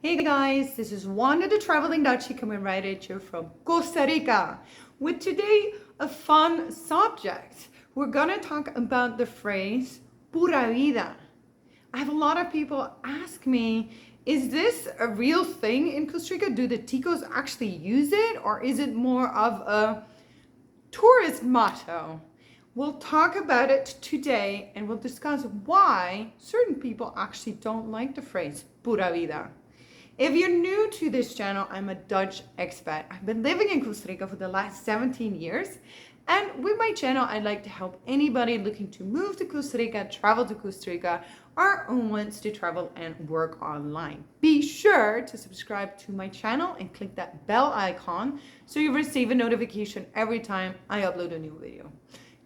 Hey guys, this is Wanda the Traveling Dutchie coming right at you from Costa Rica with today a fun subject. We're gonna talk about the phrase Pura Vida. I have a lot of people ask me, is this a real thing in Costa Rica? Do the Ticos actually use it, or is it more of a tourist motto? We'll talk about it today and we'll discuss why certain people actually don't like the phrase Pura Vida. If you're new to this channel, I'm a Dutch expat. I've been living in Costa Rica for the last 17 years. And with my channel, I'd like to help anybody looking to move to Costa Rica, travel to Costa Rica, or who wants to travel and work online. Be sure to subscribe to my channel and click that bell icon so you receive a notification every time I upload a new video.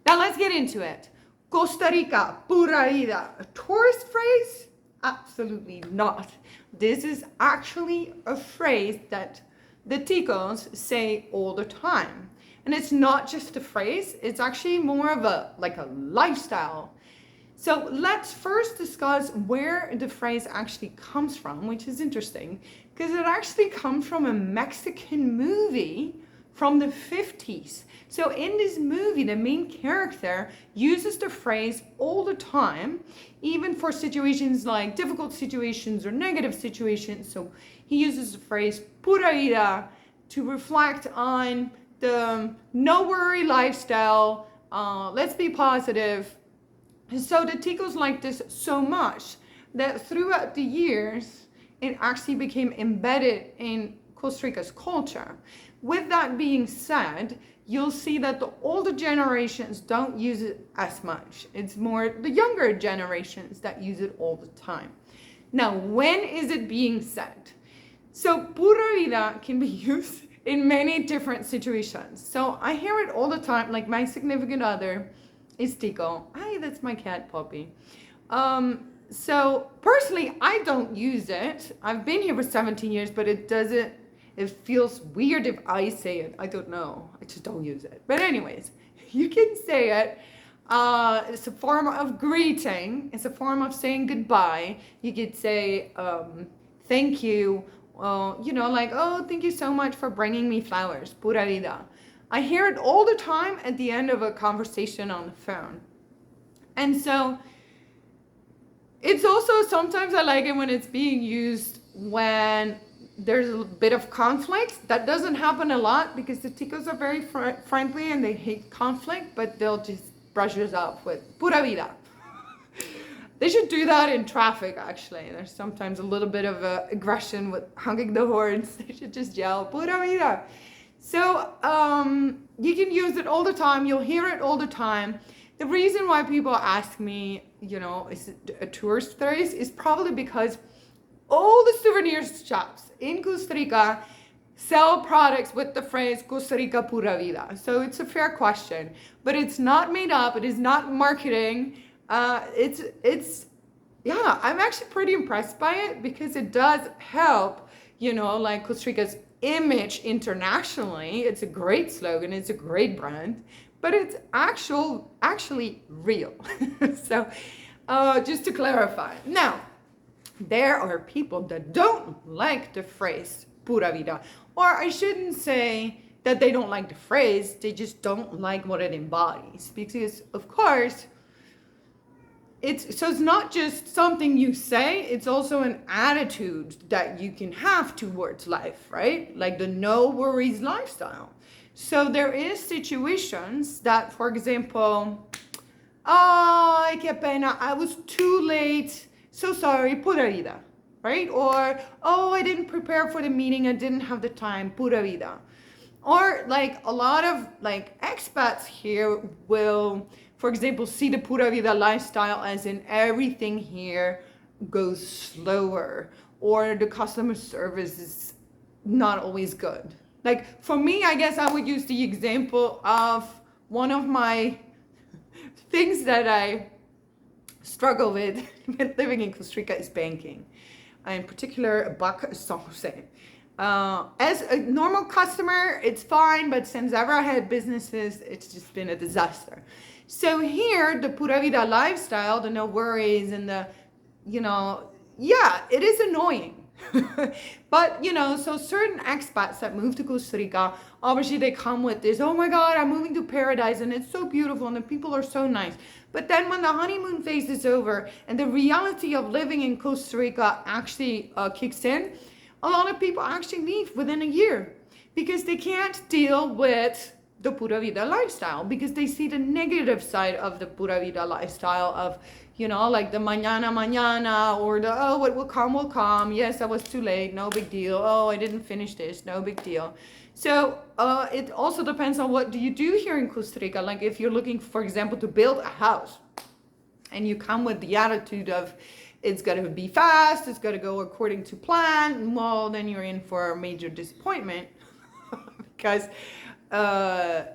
Now let's get into it. Costa Rica Pura Vida, a tourist phrase? Absolutely not. This is actually a phrase that the Ticos say all the time. And it's not just a phrase, it's actually more of a lifestyle. So let's first discuss where the phrase actually comes from, which is interesting because it actually comes from a Mexican movie from the 50s. So in this movie, the main character uses the phrase all the time, even for situations like difficult situations or negative situations. So he uses the phrase pura vida to reflect on the no worry lifestyle. Let's be positive. And so the Ticos like this so much that throughout the years, it actually became embedded in Costa Rica's culture. With that being said, you'll see that the older generations don't use it as much. It's more the younger generations that use it all the time. Now, when is it being said? So, pura vida can be used in many different situations. So, I hear it all the time, like my significant other is Tico. Hi, that's my cat, Poppy. So, personally, I don't use it. I've been here for 17 years, but it feels weird if I say it. I don't know. I just don't use it. But anyways, you can say it. It's a form of greeting. It's a form of saying goodbye. You could say, thank you. Oh, thank you so much for bringing me flowers. Pura vida. I hear it all the time at the end of a conversation on the phone. And so it's also sometimes I like it when it's being used when there's a bit of conflict. That doesn't happen a lot because the Ticos are very friendly and they hate conflict, but they'll just brush us off with pura vida. They should do that in traffic, actually. There's sometimes a little bit of aggression with honking the horns. They should just yell pura vida. So you can use it all the time. You'll hear it all the time. The reason why people ask me, is it a tourist phrase is probably because all the souvenir shops in Costa Rica sell products with the phrase Costa Rica Pura Vida. So it's a fair question, but it's not made up. It is not marketing. I'm actually pretty impressed by it because it does help, Costa Rica's image internationally. It's a great slogan. It's a great brand, but it's actually real. So just to clarify. Now, there are people that don't like the phrase pura vida, or I shouldn't say that they don't like the phrase, they just don't like what it embodies, because of course it's not just something you say, it's also an attitude that you can have towards life, right? Like the no worries lifestyle. So there is situations that, for example, ay, qué pena, I was too late, so sorry, pura vida, right? Or, oh, I didn't prepare for the meeting, I didn't have the time, pura vida. Or like a lot of expats here will, for example, see the pura vida lifestyle as in everything here goes slower, or the customer service is not always good. Like for me, I guess I would use the example of one of my things that I struggle with living in Costa Rica is banking. In particular, San Jose. As a normal customer, it's fine, but since ever I had businesses, it's just been a disaster. So here, the pura vida lifestyle, the no worries and the, it is annoying. But, so certain expats that move to Costa Rica, obviously they come with this, oh my God, I'm moving to paradise and it's so beautiful and the people are so nice. But then when the honeymoon phase is over and the reality of living in Costa Rica actually kicks in, a lot of people actually leave within a year because they can't deal with the Pura Vida lifestyle, because they see the negative side of the Pura Vida lifestyle of, like the mañana, or the, oh, what will come will come. Yes, I was too late. No big deal. Oh, I didn't finish this. No big deal. So it also depends on what do you do here in Costa Rica. Like if you're looking, for example, to build a house and you come with the attitude of it's got to be fast, it's got to go according to plan, well, then you're in for a major disappointment because, and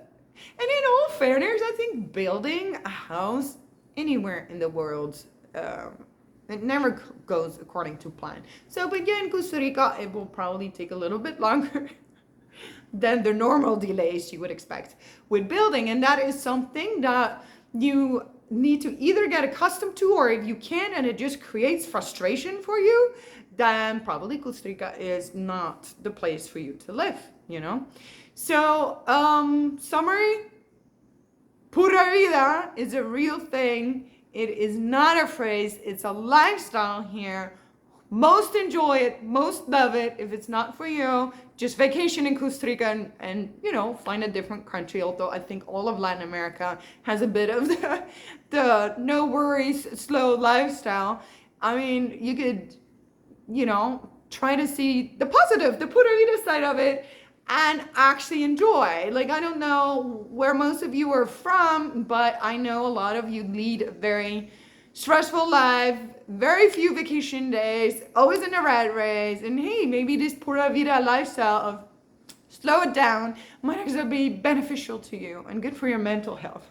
in all fairness, I think building a house anywhere in the world, it never goes according to plan. So, but yeah, in Costa Rica, it will probably take a little bit longer than the normal delays you would expect with building. And that is something that you need to either get accustomed to, or if you can and it just creates frustration for you, then probably Costa Rica is not the place for you to live, So, summary, Pura Vida is a real thing. It is not a phrase. It's a lifestyle here. Most enjoy it. Most love it. If it's not for you, just vacation in Costa Rica and find a different country. Although I think all of Latin America has a bit of the no worries, slow lifestyle. I mean, you could, try to see the positive, the Pura Vida side of it, and actually enjoy. Like, I don't know where most of you are from, but I know a lot of you lead a very stressful life, very few vacation days, always in a rat race. And hey, maybe this Pura Vida lifestyle of slow it down might actually be beneficial to you and good for your mental health,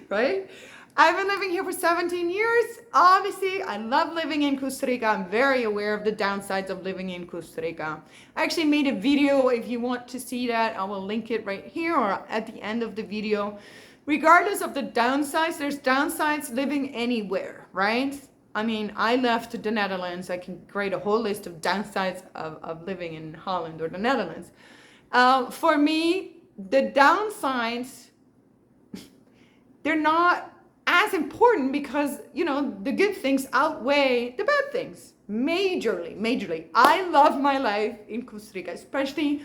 right? I've been living here for 17 years. Obviously, I love living in Costa Rica. I'm very aware of the downsides of living in Costa Rica. I actually made a video. If you want to see that, I will link it right here or at the end of the video. Regardless of the downsides, there's downsides living anywhere, right? I mean, I left the Netherlands. I can create a whole list of downsides of living in Holland or the Netherlands. For me, the downsides, they're not as important because, the good things outweigh the bad things. Majorly. I love my life in Costa Rica, especially,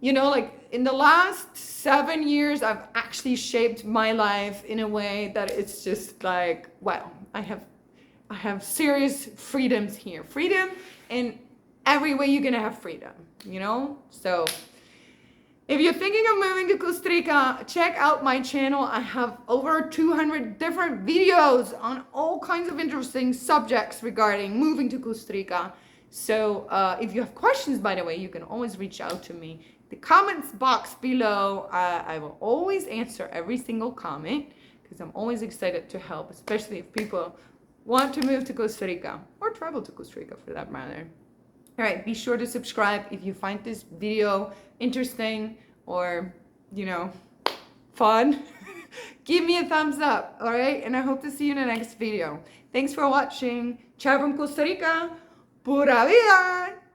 like in the last 7 years, I've actually shaped my life in a way that it's just like, wow, I have serious freedoms here. Freedom in every way you're gonna have freedom, So if you're thinking of moving to Costa Rica, check out my channel. I have over 200 different videos on all kinds of interesting subjects regarding moving to Costa Rica. So if you have questions, by the way, you can always reach out to me. The comments box below, I will always answer every single comment because I'm always excited to help, especially if people want to move to Costa Rica or travel to Costa Rica for that matter. All right, be sure to subscribe if you find this video interesting or, fun. Give me a thumbs up, all right? And I hope to see you in the next video. Thanks for watching. Ciao from Costa Rica. Pura vida!